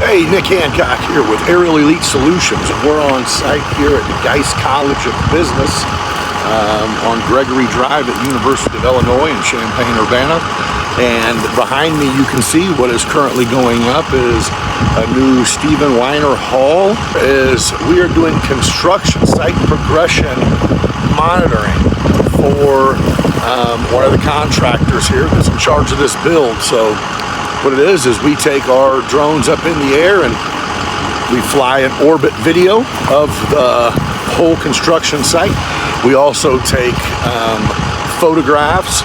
Hey, Nick Hancock here with Aerial Elite Solutions. We're on site here at the Geis College of Business on Gregory Drive at University of Illinois in Champaign-Urbana. And behind me you can see what is currently going up is a new Stephen Weiner Hall. We are doing construction site progression monitoring for one of the contractors here that's in charge of this build. So what it is we take our drones up in the air and we fly an orbit video of the whole construction site. We also take photographs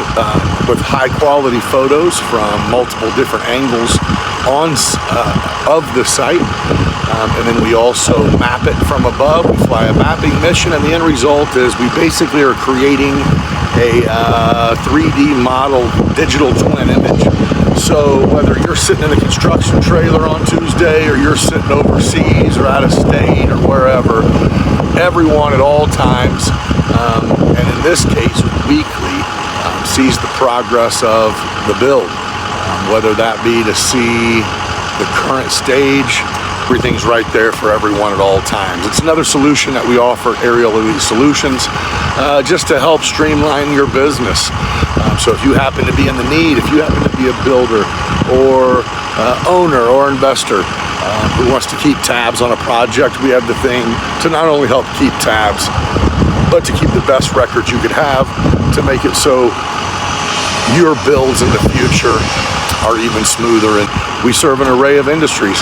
with high quality photos from multiple different angles of the site. And then we also map it from above. We fly a mapping mission, and the end result is we basically are creating a 3D model digital twin image. So whether you're sitting in a construction trailer on Tuesday or you're sitting overseas or out of state or wherever, everyone at all times, and in this case weekly, sees the progress of the build. Whether that be to see the current stage, everything's right there for everyone at all times. It's another solution that we offer at Aerial Elite Solutions, just to help streamline your business. So if you happen to be in the need, if you happen to be a builder or owner or investor who wants to keep tabs on a project, we have the thing to not only help keep tabs, but to keep the best records you could have to make it so your builds in the future are even smoother. And we serve an array of industries.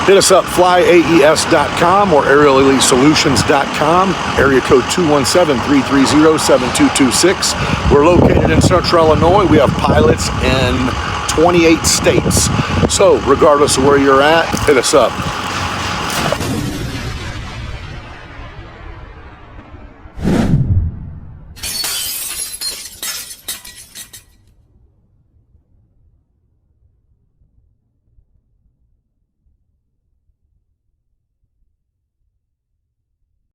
Hit us up, flyaes.com or aerialelitesolutions.com, area code 217-330-7226. We're located in Central Illinois. We have pilots in 28 states. So regardless of where you're at, hit us up.